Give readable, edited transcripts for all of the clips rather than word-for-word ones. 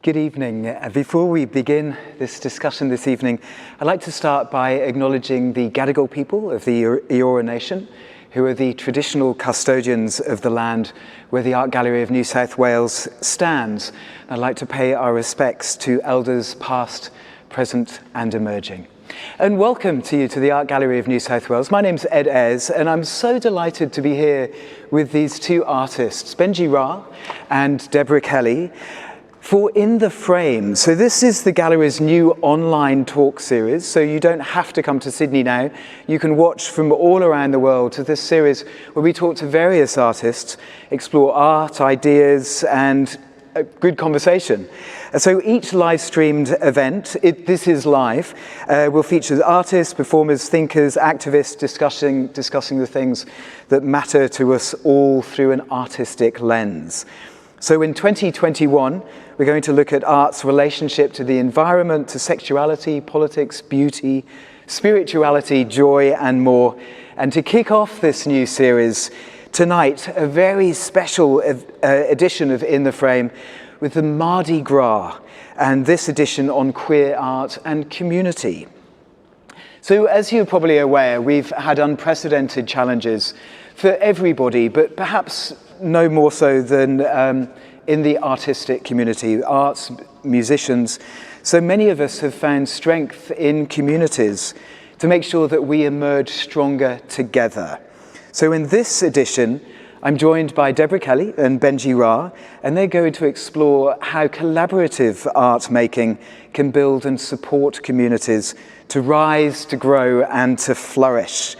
Good evening. Before we begin this discussion this evening, I'd like to start by acknowledging the Gadigal people of the Eora Nation, who are the traditional custodians of the land where the Art Gallery of New South Wales stands. I'd like to pay our respects to elders past, present and emerging. And welcome to you to the Art Gallery of New South Wales. My name's Eddie Ayres, and I'm so delighted to be here with these two artists, Bhenji and Deborah Kelly, for In the Frame. So this is the gallery's new online talk series, so you don't have to come to Sydney now. You can watch from all around the world to this series where we talk to various artists, explore art, ideas, and a good conversation. So each live-streamed event, this is live, will feature artists, performers, thinkers, activists discussing the things that matter to us all through an artistic lens. So in 2021, we're going to look at art's relationship to the environment, to sexuality, politics, beauty, spirituality, joy, and more. And to kick off this new series, tonight, a very special edition of In the Frame with the Mardi Gras, and this edition on queer art and community. So as you're probably aware, we've had unprecedented challenges for everybody, but perhaps no more so than in the artistic community, arts, musicians. So many of us have found strength in communities to make sure that we emerge stronger together. So in this edition, I'm joined by Deborah Kelly and Bhenji, and they're going to explore how collaborative art making can build and support communities to rise, to grow, and to flourish.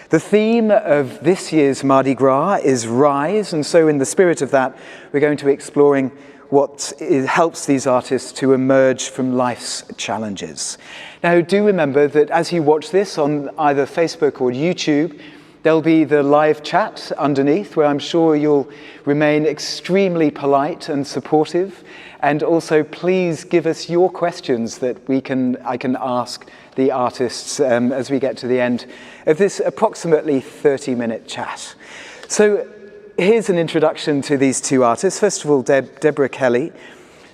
The theme of this year's Mardi Gras is Rise, and so in the spirit of that, we're going to be exploring what helps these artists to emerge from life's challenges. Now, do remember that as you watch this on either Facebook or YouTube, there'll be the live chat underneath, where I'm sure you'll remain extremely polite and supportive. And also, please give us your questions that I can ask the artists as we get to the end of this approximately 30-minute chat. So here's an introduction to these two artists. First of all, Deborah Kelly.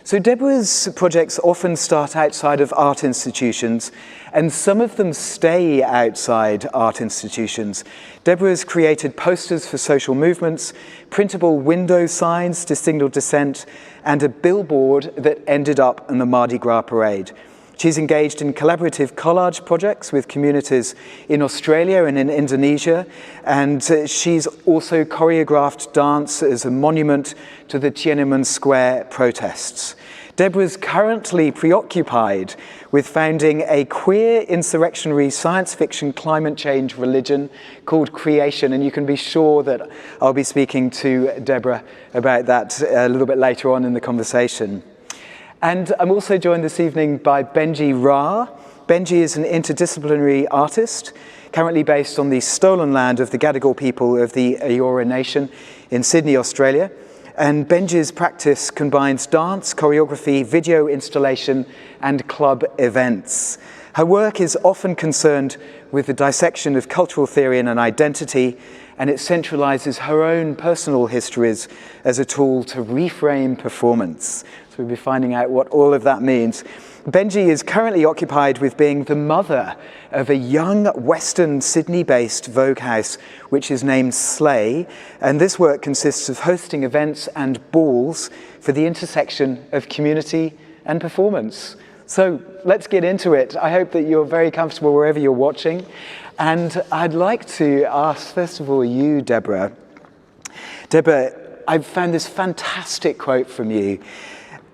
So Deborah's projects often start outside of art institutions, and some of them stay outside art institutions. Deborah's created posters for social movements, printable window signs to signal dissent, and a billboard that ended up in the Mardi Gras parade. She's engaged in collaborative collage projects with communities in Australia and in Indonesia, and she's also choreographed dance as a monument to the Tiananmen Square protests. Deborah's currently preoccupied with founding a queer insurrectionary science fiction climate change religion called Creation, and you can be sure that I'll be speaking to Deborah about that a little bit later on in the conversation. And I'm also joined this evening by Bhenji. Bhenji is an interdisciplinary artist, currently based on the stolen land of the Gadigal people of the Eora Nation in Sydney, Australia. And Bhenji's practice combines dance, choreography, video installation, and club events. Her work is often concerned with the dissection of cultural theory and an identity, and it centralizes her own personal histories as a tool to reframe performance. So we'll be finding out what all of that means. Bhenji is currently occupied with being the mother of a young Western Sydney-based Vogue house, which is named Slay, and this work consists of hosting events and balls for the intersection of community and performance. So let's get into it. I hope that you're very comfortable wherever you're watching. And I'd like to ask, first of all, you, Deborah. Deborah, I've found this fantastic quote from you.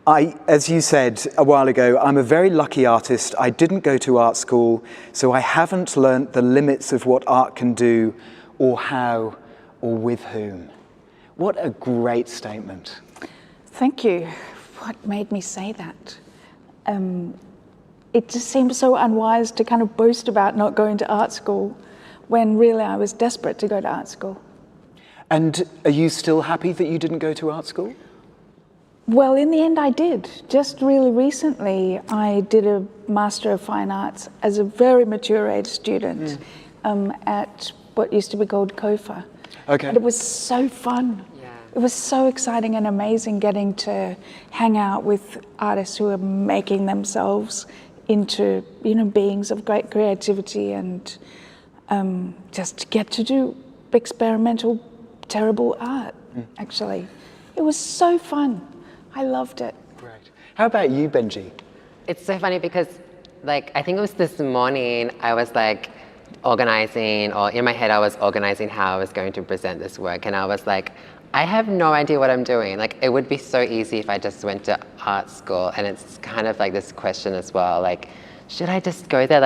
As you said a while ago, I'm a very lucky artist. I didn't go to art school, so I haven't learnt the limits of what art can do, or how, or with whom. What a great statement. Thank you. What made me say that? It just seems so unwise to kind of boast about not going to art school when really I was desperate to go to art school. And are you still happy that you didn't go to art school? Well, in the end I did. Just really recently I did a Master of Fine Arts as a very mature age student at what used to be called COFA. Okay. And it was so fun. it was so exciting and amazing getting to hang out with artists who are making themselves into, beings of great creativity, and just get to do experimental, terrible art, actually. It was so fun. I loved it. Great. How about you, Bhenji? It's so funny because, I think it was this morning, I was organizing, or in my head I was organizing how I was going to present this work, and I was like, I have no idea what I'm doing. It would be so easy if I just went to art school, and it's kind of this question as well, should I just go there?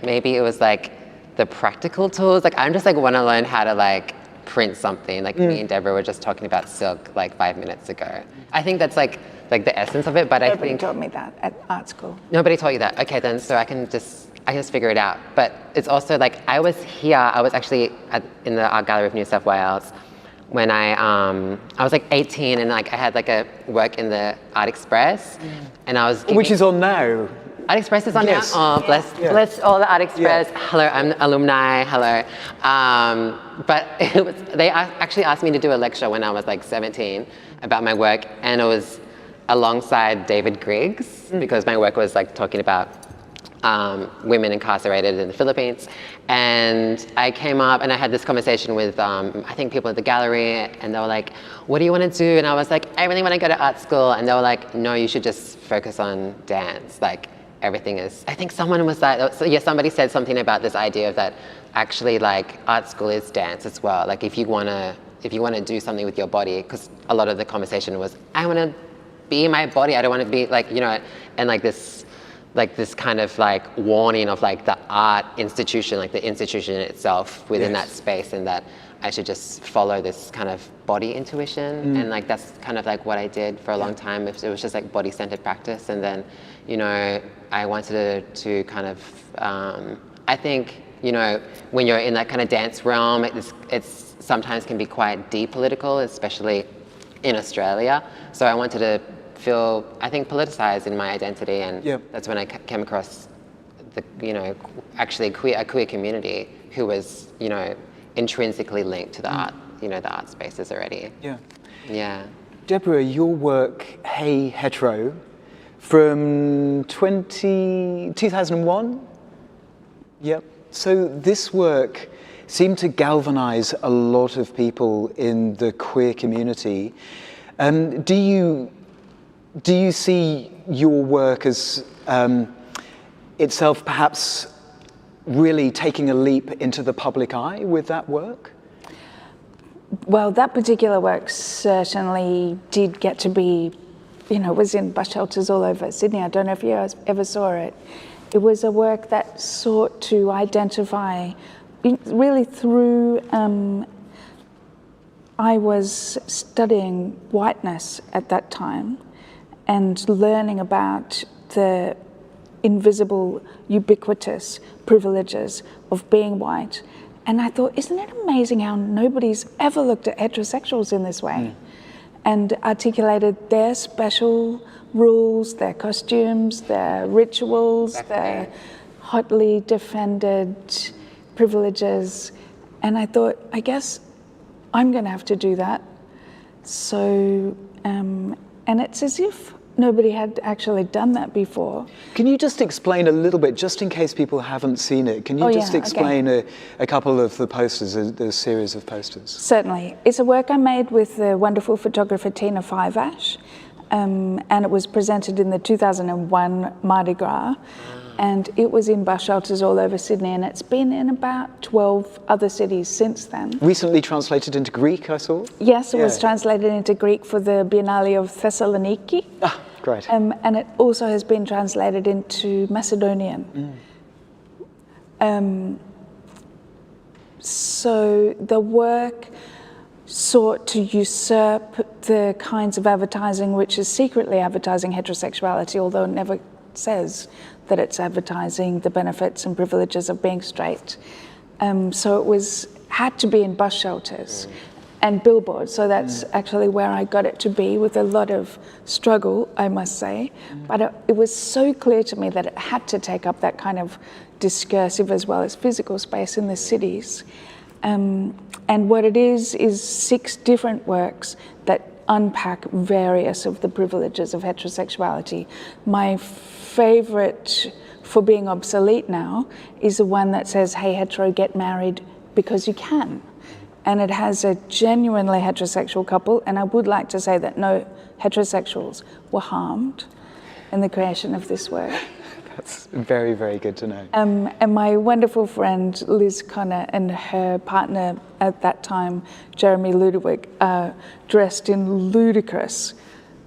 Maybe it was the practical tools. I'm just want to learn how to print something. Me and Deborah were just talking about silk 5 minutes ago. I think that's the essence of it, but Nobody taught me that at art school. Nobody taught you that? Okay, then, so I can just figure it out. But it's also I was actually in the Art Gallery of New South Wales when I was 18, and I had a work in the Art Express, and I was Which is on now. Art Express is on Yes. now. Oh, bless all the Art Express. Yeah. Hello, I'm alumni. Hello. But they actually asked me to do a lecture when I was 17 about my work, and it was alongside David Griggs, because my work was talking about women incarcerated in the Philippines. And I came up and I had this conversation with, I think, people at the gallery, and they were like, what do you want to do? And I was like, I really want to go to art school. And they were like, no, you should just focus on dance. Everything is, I think someone was somebody said something about this idea of that actually art school is dance as well. If you want to do something with your body, because a lot of the conversation was, I want to be my body. I don't want to be and this kind of warning of the art institution, the institution itself within that space, and that I should just follow this kind of body intuition. And that's kind of what I did for a long time. It was just body-centered practice. And then, I wanted to kind of, I think, when you're in that kind of dance realm, it's sometimes can be quite depolitical, especially in Australia. So I wanted to feel, I think, politicized in my identity, and that's when I came across actually a queer community who was, intrinsically linked to the art, the art spaces already. Yeah. Deborah, your work, Hey Hetero, from 2001? Yep. So this work seemed to galvanize a lot of people in the queer community. Do you see your work as itself perhaps really taking a leap into the public eye with that work? Well, that particular work certainly did get to be, was in bus shelters all over Sydney. I don't know if you guys ever saw it. It was a work that sought to identify, really through, I was studying whiteness at that time and learning about the invisible, ubiquitous privileges of being white. And I thought, isn't it amazing how nobody's ever looked at heterosexuals in this way? And articulated their special rules, their costumes, their rituals, their hotly defended privileges. And I thought, I guess I'm going to have to do that. So, and it's as if nobody had actually done that before. Can you just explain a little bit, just in case people haven't seen it, can you explain a couple of the posters, the series of posters? Certainly. It's a work I made with the wonderful photographer Tina Fiveash, and it was presented in the 2001 Mardi Gras, and it was in bus shelters all over Sydney, and it's been in about 12 other cities since then. Recently translated into Greek, I saw? Yes, it was translated into Greek for the Biennale of Thessaloniki. Ah, great. And it also has been translated into Macedonian. So the work sought to usurp the kinds of advertising which is secretly advertising heterosexuality, although it never says that it's advertising the benefits and privileges of being straight. So it had to be in bus shelters and billboards. So that's actually where I got it to be, with a lot of struggle, I must say. But it was so clear to me that it had to take up that kind of discursive as well as physical space in the cities. And what it is 6 different works that unpack various of the privileges of heterosexuality. My favorite, for being obsolete now, is the one that says, hey hetero, get married because you can. And it has a genuinely heterosexual couple, and I would like to say that no heterosexuals were harmed in the creation of this work. That's very, very good to know. And my wonderful friend Liz Connor and her partner at that time, Jeremy Ludwig, dressed in ludicrous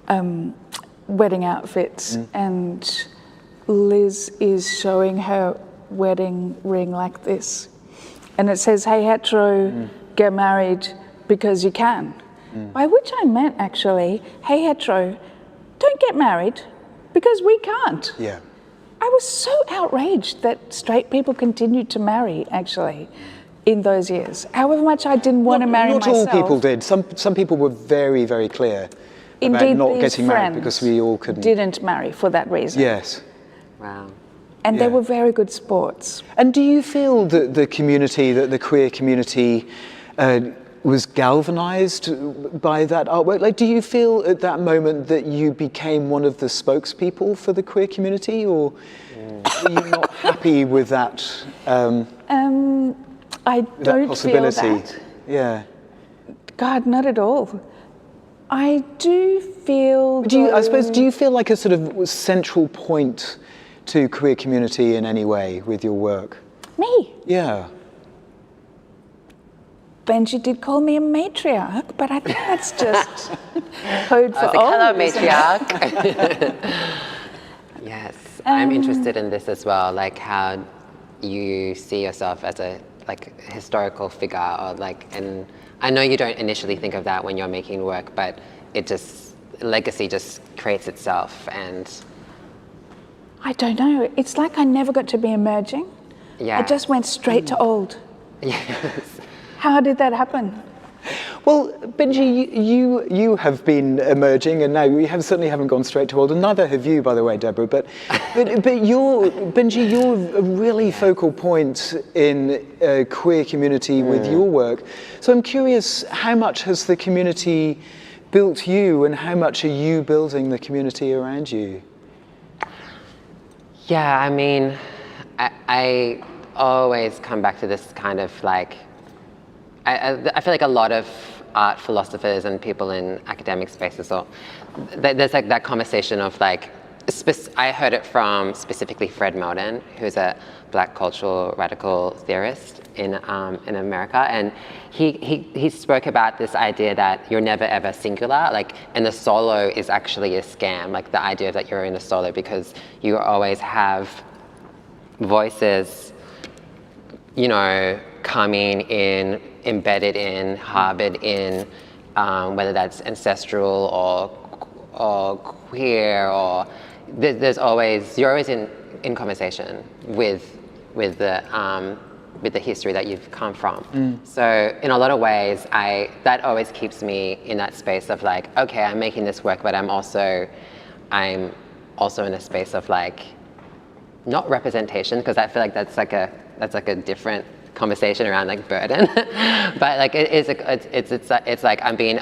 wedding outfits. And Liz is showing her wedding ring like this. And it says, hey hetero, get married because you can. By which I meant actually, hey hetero, don't get married because we can't. Yeah. I was so outraged that straight people continued to marry, actually, in those years. However much I didn't want to marry myself. Not all people did. Some people were very, very clear Indeed, about not these getting married friends because we all couldn't. didn't marry for that reason. Yes. Wow. And Yeah. they were very good sports. And do you feel that the community, that the queer community, was galvanized by that artwork? Like, do you feel at that moment that you became one of the spokespeople for the queer community, or were you not happy with that? I That don't feel possibility? that. Yeah. God, not at all. I do feel. I suppose, do you feel like a sort of central point to queer community in any way with your work? Me? Yeah. Bhenji did call me a matriarch, but I think that's just code for all. Hello, matriarch. Yes, I'm interested in this as well, like how you see yourself as a historical figure, or and I know you don't initially think of that when you're making work, but legacy just creates itself. And I don't know. It's like I never got to be emerging. yeah. I just went straight to old. Yes. How did that happen? Well, Bhenji, you have been emerging, and now you certainly haven't gone straight to old, and neither have you, by the way, Deborah. But Bhenji, you're a really focal point in a queer community with your work. So I'm curious, how much has the community built you, and how much are you building the community around you? Yeah, I mean, I always come back to this kind of I feel like a lot of art philosophers and people in academic spaces, there's that conversation of I heard it from specifically Fred Moten, who's a Black cultural radical theorist in America, and he spoke about this idea that you're never ever singular, and the solo is actually a scam, the idea that you're in a solo because you always have voices, coming in, embedded in, harbored in, whether that's ancestral or queer, or you're always in conversation with the history that you've come from. So in a lot of ways, that always keeps me in that space of okay, I'm making this work, but I'm also in a space of not representation, because I feel like that's a different conversation around burden, but it's I'm being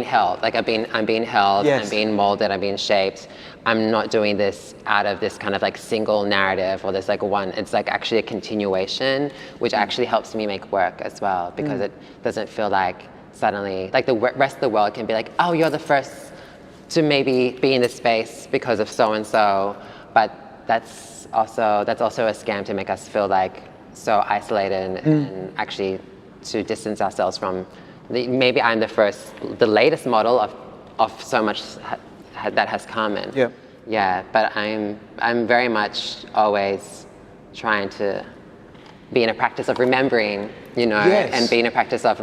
held, I'm being held, yes. I'm being molded, I'm being shaped. I'm not doing this out of this kind of single narrative or this one. It's actually a continuation, which actually helps me make work as well, because it doesn't feel suddenly the rest of the world can be oh, you're the first to maybe be in this space because of so and so, but that's also a scam to make us feel so isolated and actually to distance ourselves from maybe I'm the latest model of so much that has come in. But I'm very much always trying to be in a practice of remembering, Yes. and be in a practice of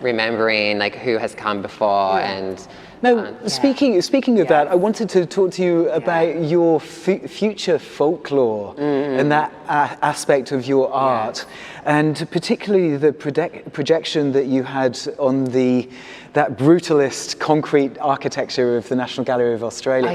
remembering who has come before. And now, speaking of that, I wanted to talk to you about your future folklore and that aspect of your art, and particularly the projection that you had on the that brutalist concrete architecture of the National Gallery of Australia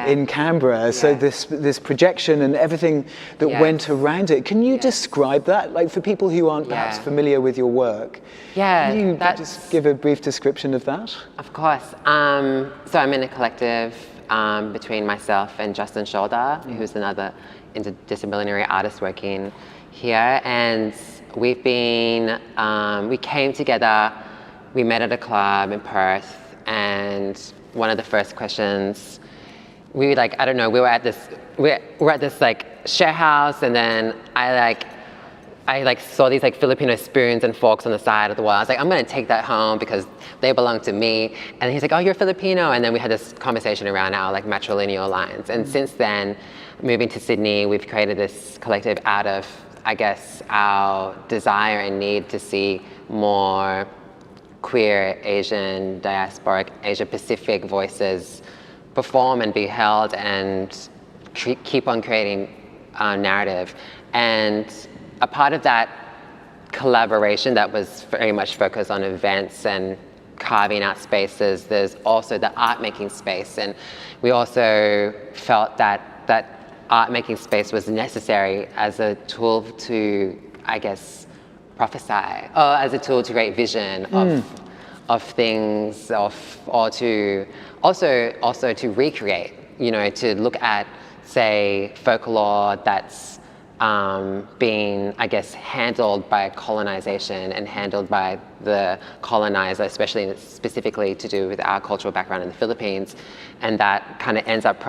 in Canberra. So this projection and everything that went around it. Can you describe that? Like for people who aren't perhaps familiar with your work, can you just give a brief description of that? Of course. So I'm in a collective between myself and Justin Shoulder, who's another interdisciplinary artist working here, and we've been, we came together, we met at a club in Perth, and one of the first questions, we were like, I don't know, we were at this like share house, and then I saw these like Filipino spoons and forks on the side of the wall. I was like, I'm gonna take that home because they belong to me. And he's like, oh, you're Filipino. And then we had this conversation around our like matrilineal lines. And since then, moving to Sydney, we've created this collective out of, I guess, our desire and need to see more queer, Asian, diasporic, Asia Pacific voices perform and be held and keep on creating narrative. And a part of that collaboration that was very much focused on events and carving out spaces, there's also the art making space. And we also felt that art making space was necessary as a tool to, I guess, prophesy, or as a tool to create vision of things, or to also to recreate, you know, to look at, say, folklore that's being, I guess, handled by colonization and handled by the colonizer, specifically to do with our cultural background in the Philippines, and that kind of ends up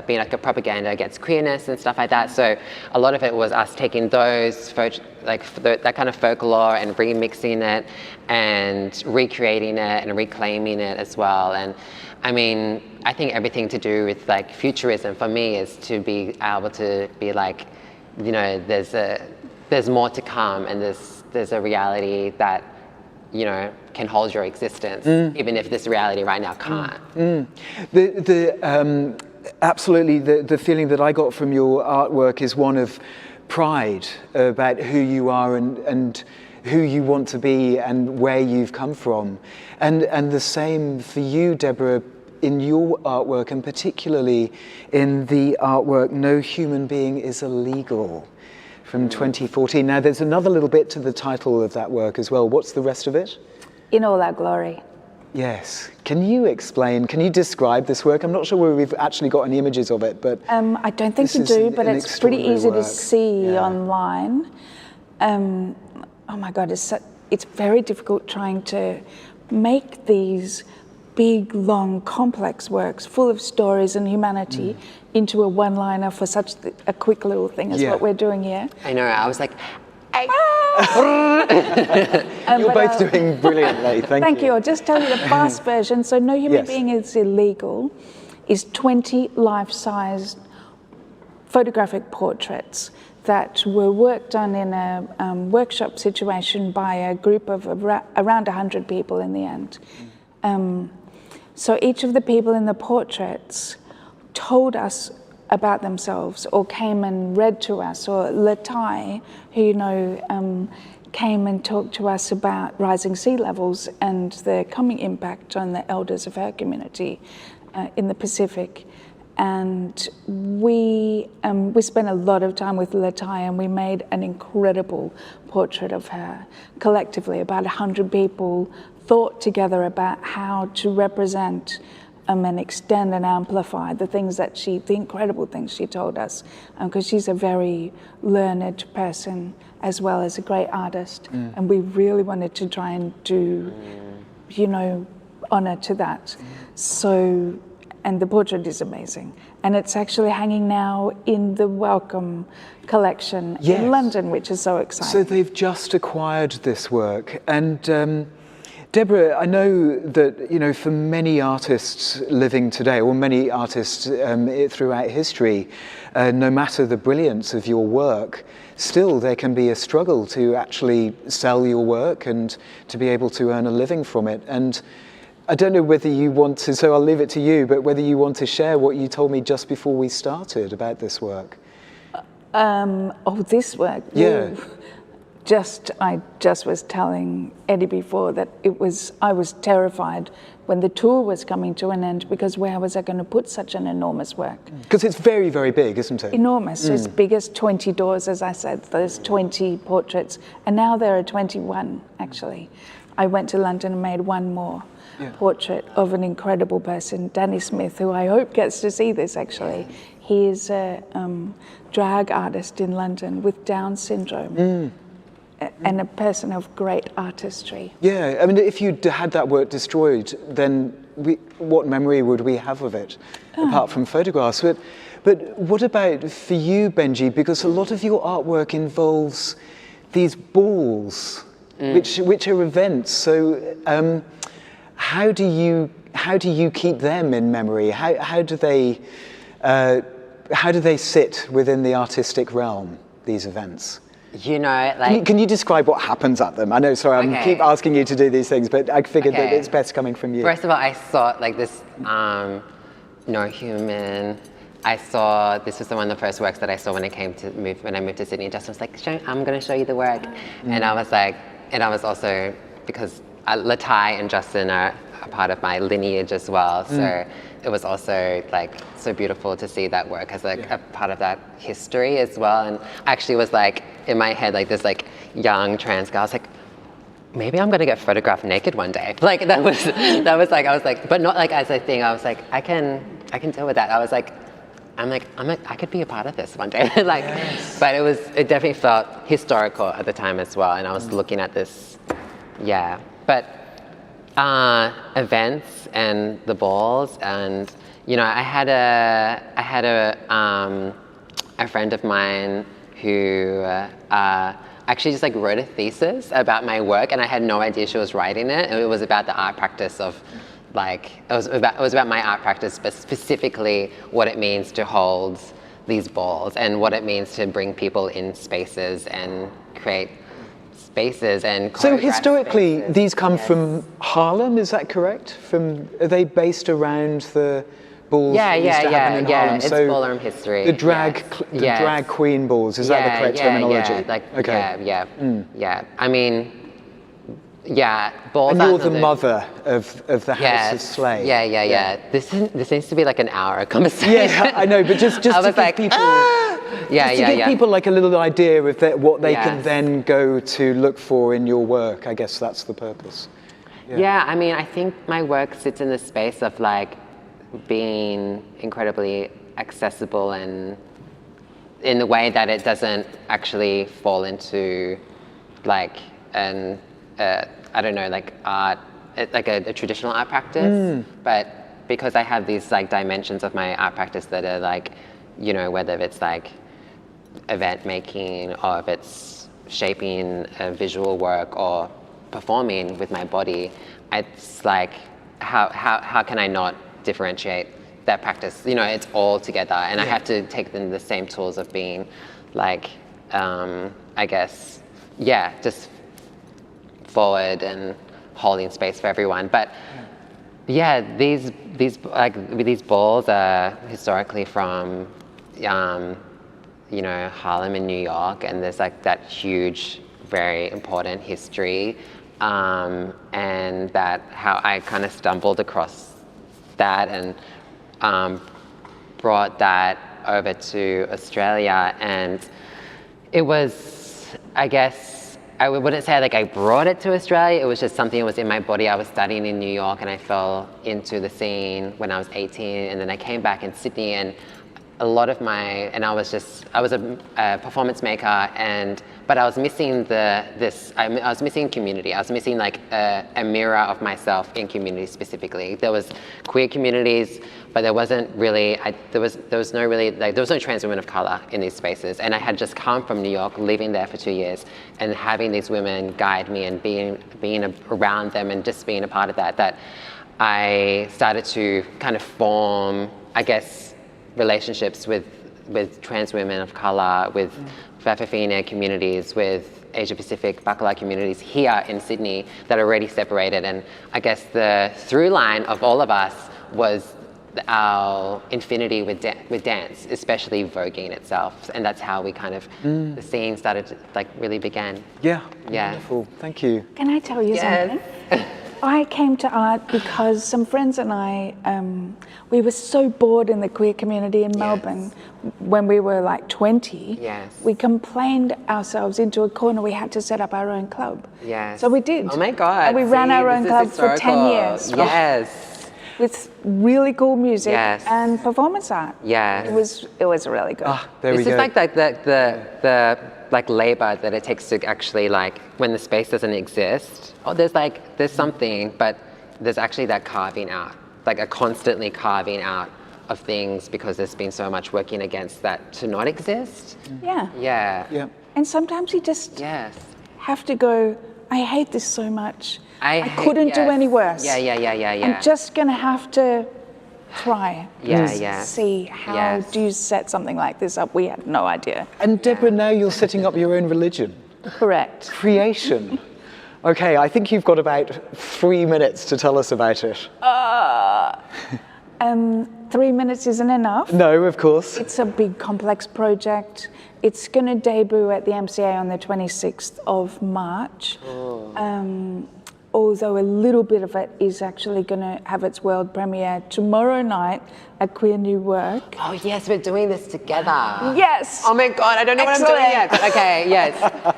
being like a propaganda against queerness and stuff like that. So a lot of it was us taking those, that kind of folklore and remixing it and recreating it and reclaiming it as well. And I mean, I think everything to do with like futurism for me is to be able to be like, you know, there's more to come, and there's a reality that, you know, can hold your existence, even if this reality right now can't. Absolutely, the feeling that I got from your artwork is one of pride about who you are and who you want to be and where you've come from. And the same for you, Deborah, in your artwork, and particularly in the artwork No Human Being is Illegal from 2014. Now there's another little bit to the title of that work as well. What's the rest of it? In All Our Glory. Yes. Can you describe this work? I'm not sure whether we've actually got any images of it, but I don't think you do, but it's pretty easy to see online. Oh my God, it's very difficult trying to make these big, long, complex works full of stories and humanity into a one-liner for such a quick little thing as what we're doing here. I know, I was like, You're both doing brilliantly, thank you. I'll just tell you the fast version. So No Human Being is Illegal is 20 life-size photographic portraits that were worked on in a workshop situation by a group of around 100 people in the end. So each of the people in the portraits told us about themselves, or came and read to us, or Latai, who you know, came and talked to us about rising sea levels and the coming impact on the elders of her community in the Pacific. And we spent a lot of time with Latai, and we made an incredible portrait of her. Collectively, about 100 people thought together about how to represent and extend and amplify the incredible things she told us, because she's a very learned person as well as a great artist, and we really wanted to try and do, you know, honor to that. So, and the portrait is amazing, and it's actually hanging now in the Welcome collection in London, which is so exciting. So they've just acquired this work, and Deborah, I know that, you know, for many artists living today, or many artists throughout history, no matter the brilliance of your work, still there can be a struggle to actually sell your work and to be able to earn a living from it. And I don't know whether you want to, so I'll leave it to you, but whether you want to share what you told me just before we started about this work. This work? Yeah. I just was telling Eddie before that I was terrified when the tour was coming to an end, because where was I going to put such an enormous work? Because it's very, very big, isn't it? Enormous. As big as 20 doors, as I said. There's 20 portraits. And now there are 21, actually. I went to London and made one more portrait of an incredible person, Danny Smith, who I hope gets to see this, actually. He is a drag artist in London with Down syndrome. And a person of great artistry. Yeah, I mean, if you'd had that work destroyed, then what memory would we have of it, apart from photographs? But what about for you, Bhenji? Because a lot of your artwork involves these balls, which are events. So how do you keep them in memory? How do they sit within the artistic realm, these events? You know, like... Can you describe what happens at them? I know, sorry, I keep asking you to do these things, but I figured that it's best coming from you. First of all, I saw like this No Human. I saw, this was one of the first works that I saw when I moved to Sydney. Justin was like, I'm going to show you the work. And I was like, and I was also, because Latai and Justin are a part of my lineage as well, so it was also like so beautiful to see that work as like a part of that history as well. And I actually was like in my head like this like young trans girl. I was like, maybe I'm gonna get photographed naked one day. Like that was like, I was like, but not like as a thing. I was like, I can deal with that. I was like, I could be a part of this one day. Like, but it definitely felt historical at the time as well. And I was looking at this, but events and the balls, and you know, I had a friend of mine who actually just like wrote a thesis about my work, and I had no idea she was writing it. And it was about the art practice of, like, it was about my art practice, but specifically what it means to hold these balls and what it means to bring people in spaces and create spaces and so historically spaces. These come from Harlem, is that correct? Are they based around the balls that used to happen in Harlem? It's so ballroom history. The drag queen balls, is that the correct terminology? I mean, balls. And you're the mother of the House of Slay. This needs to be like an hour conversation. Yeah, I know, but just to give people, give people like a little idea of what they can then go to look for in your work. I guess that's the purpose. Yeah, I mean, I think my work sits in the space of like being incredibly accessible, and in the way that it doesn't actually fall into like I don't know, like art, like a traditional art practice, but because I have these like dimensions of my art practice that are like, you know, whether it's like event making, or if it's shaping a visual work or performing with my body, it's like, how can I not differentiate that practice? You know, it's all together, and I have to take the same tools of being like, I guess, just forward and holding space for everyone. But these balls are historically from you know, Harlem in New York, and there's like that huge, very important history, and that how I kind of stumbled across that and brought that over to Australia. And it was, I guess, I wouldn't say like I brought it to Australia. It was just something that was in my body. I was studying in New York, and I fell into the scene when I was 18, and then I came back in Sydney, and a lot of I was a performance maker, but I was missing I was missing community. I was missing like a mirror of myself in community specifically. There was queer communities, but there wasn't really, there was no trans women of color in these spaces. And I had just come from New York, living there for 2 years, and having these women guide me and being around them and just being a part of that I started to kind of form, I guess, relationships with trans women of color, with Whakawhine communities, with Asia Pacific Baccalaureate communities here in Sydney that are already separated. And I guess the through line of all of us was our infinity with dance, especially voguing itself, and that's how we kind of the scene started to, like, really began. Yeah. Yeah. Wonderful. Thank you. Can I tell you something? I came to art because some friends and I, we were so bored in the queer community in Melbourne when we were like 20. Yes. We complained ourselves into a corner. We had to set up our own club. Yes. So we did. Oh my God. And we ran our own club for 10 years. Yes. With really cool music Yes. and performance art. Yes. It was really good. There we This go. is like the like labor that it takes to actually, like, when the space doesn't exist. Oh, there's something, but there's actually that carving out, like a constantly carving out of things, because there's been so much working against that to not exist. Yeah. Yeah. Yeah. And sometimes you just Yes. have to go, I hate this so much. I hate- couldn't do yes. any worse. Yeah. I'm just going to have to try Yeah, and yeah. see how Yes. do you set something like this up. We had no idea. And Deborah, now you're setting up your own religion. Correct. Creation. Okay, I think you've got about 3 minutes to tell us about it. 3 minutes isn't enough. No, of course. It's a big, complex project. It's going to debut at the MCA on the 26th of March. Although a little bit of it is actually going to have its world premiere tomorrow night at Queer New Work. Oh yes, we're doing this together. Yes! Oh my God, I don't know what I'm doing yet. But okay, yes.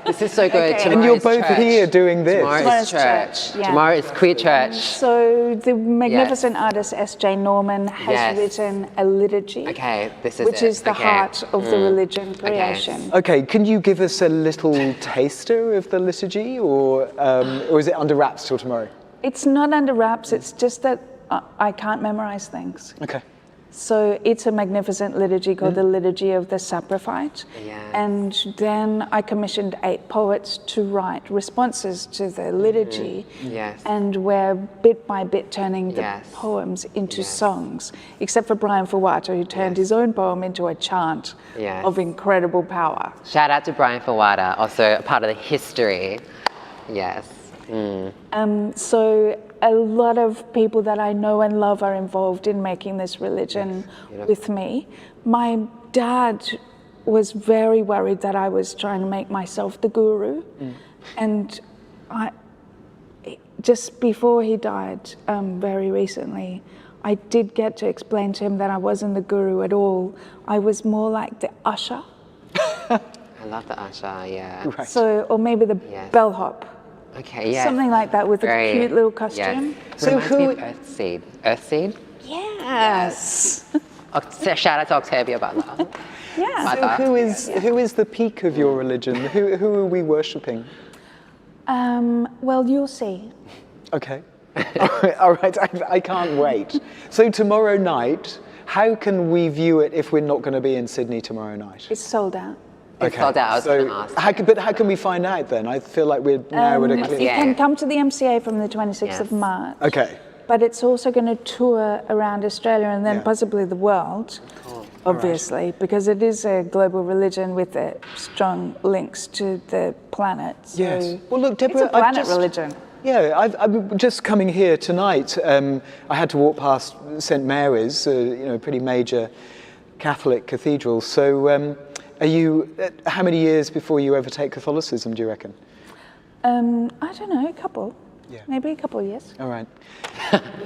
This is so good. Okay. Tomorrow And you're is both church. here doing this. Tomorrow is Tomorrow's church. yeah. Tomorrow is queer church. So the magnificent artist S.J. Norman has Yes. written a liturgy, Okay, this is which it. is the Okay. heart of the religion creation. Okay, can you give us a little taster of the liturgy, or is it under wraps till tomorrow? It's not under wraps, it's just that I can't memorize things. Okay. So it's a magnificent liturgy called the Liturgy of the Saprophyte. Yes. And then I commissioned 8 poets to write responses to the liturgy. Yes. And we're bit by bit turning the Yes. poems into songs, except for Brian Fawata, who turned his own poem into a chant Yes. of incredible power. Shout out to Brian Fawata, also a part of the history. Yes. So a lot of people that I know and love are involved in making this religion with me. My dad was very worried that I was trying to make myself the guru. And just before he died, very recently, I did get to explain to him that I wasn't the guru at all. I was more like the usher. I love the Asha, yeah. Right. So, or maybe the bellhop. Okay, yeah. Something like that with Very- a cute little costume. Yes. So Reminds me who- of Earthseed. Earthseed? Yes. Shout out to Octavia Butler. Yeah. So who is the peak of your religion? Who are we worshipping? Well, you'll see. Okay. All right. I can't wait. So tomorrow night, how can we view it if we're not going to be in Sydney tomorrow night? It's sold out. It's sold out, I was So gonna ask. but how can we find out then? I feel like we're now at a You clear. Yeah. can come to the MCA from the 26th of Yes. March. Okay. But it's also going to tour around Australia and then Yeah. possibly the world, obviously, because it is a global religion with strong links to the planet. So Yes. Well, look, Deborah, it's a planet I've just, religion. Yeah, I'm just coming here tonight. I had to walk past St Mary's, a pretty major Catholic cathedral. So, are you? How many years before you overtake Catholicism, do you reckon? I don't know, a couple. Yeah. Maybe a couple of years. All right.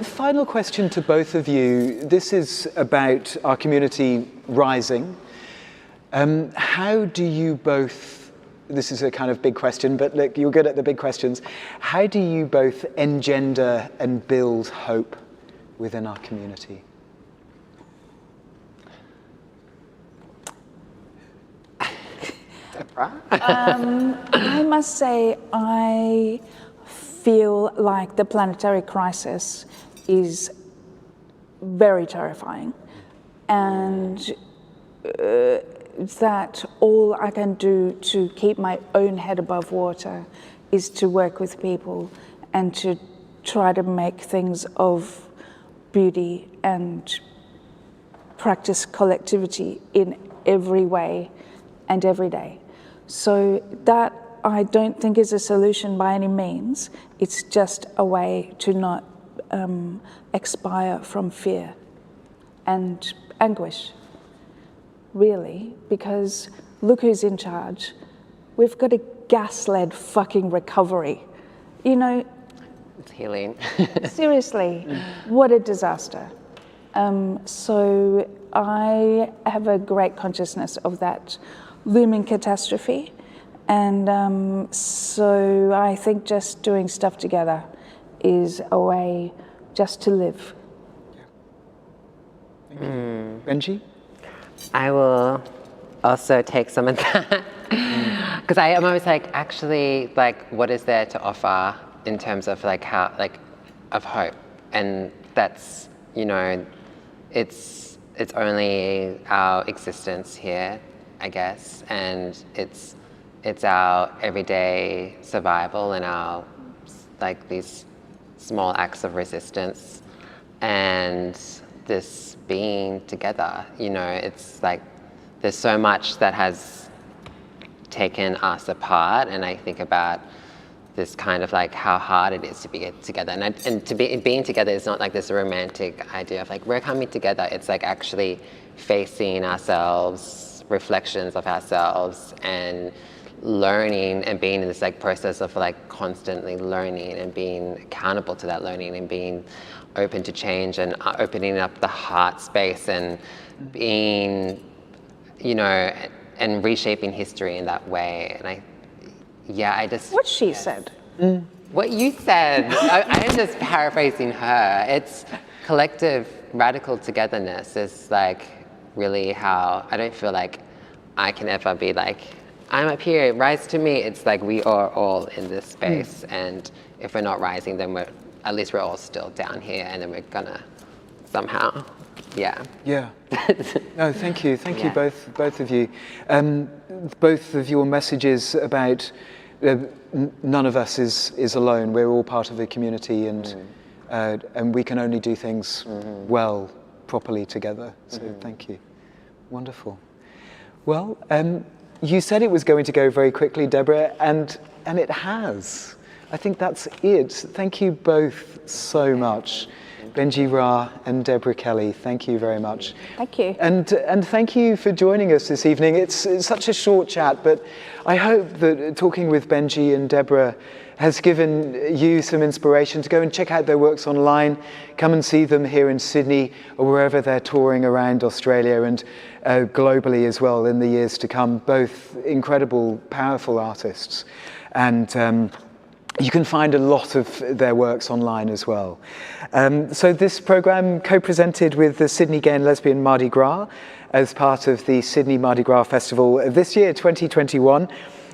Final question to both of you. This is about our community rising. How do you both, this is a kind of big question, but look, you're good at the big questions. How do you both engender and build hope within our community? I must say, I feel like the planetary crisis is very terrifying, and that all I can do to keep my own head above water is to work with people and to try to make things of beauty and practice collectivity in every way and every day. So that I don't think is a solution by any means. It's just a way to not expire from fear. and anguish, really, because look who's in charge. We've got a gas-led fucking recovery. You know, It's healing. seriously, what a disaster. So I have a great consciousness of that looming catastrophe. And so I think just doing stuff together is a way just to live. Bhenji? I will also take some of that. Because I am always like, actually, like, what is there to offer in terms of like how, like, of hope? And that's, you know, it's only our existence here, I guess, and it's our everyday survival and our, like, these small acts of resistance and this being together, you know, it's like there's so much that has taken us apart, and I think about this kind of like how hard it is to be together, and to be being together is not like this romantic idea of like we're coming together. It's like actually facing ourselves, reflections of ourselves, and learning and being in this like process of like constantly learning and being accountable to that learning and being open to change and opening up the heart space and being, you know, and reshaping history in that way. And I just... What she said. What you said. I'm just paraphrasing her. It's collective radical togetherness is like really how I don't feel like I can ever be like, I'm up here, rise to me. It's like we are all in this space, and if we're not rising, then at least we're all still down here, and then we're gonna somehow, yeah. No, thank you both of you. Both of your messages about none of us is alone. We're all part of a community, and we can only do things well, properly together. So thank you. Wonderful. Well, you said it was going to go very quickly, Deborah, and it has. I think that's it. Thank you both so much. Bhenji Ra and Deborah Kelly, thank you very much. Thank you. And thank you for joining us this evening. It's such a short chat, but I hope that talking with Bhenji and Deborah has given you some inspiration to go and check out their works online, come and see them here in Sydney or wherever they're touring around Australia and globally as well in the years to come. Both incredible, powerful artists. And you can find a lot of their works online as well. So this program co-presented with the Sydney Gay and Lesbian Mardi Gras as part of the Sydney Mardi Gras Festival this year, 2021.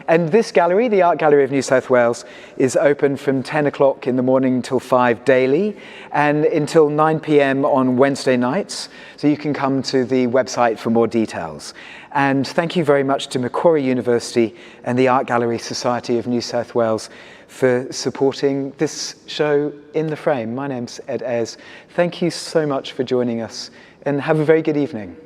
And this gallery, the Art Gallery of New South Wales, is open from 10 o'clock in the morning till 5 daily and until 9 p.m. on Wednesday nights. So you can come to the website for more details. And thank you very much to Macquarie University and the Art Gallery Society of New South Wales for supporting this show In the Frame. My name's Ed Ayres. Thank you so much for joining us, and have a very good evening.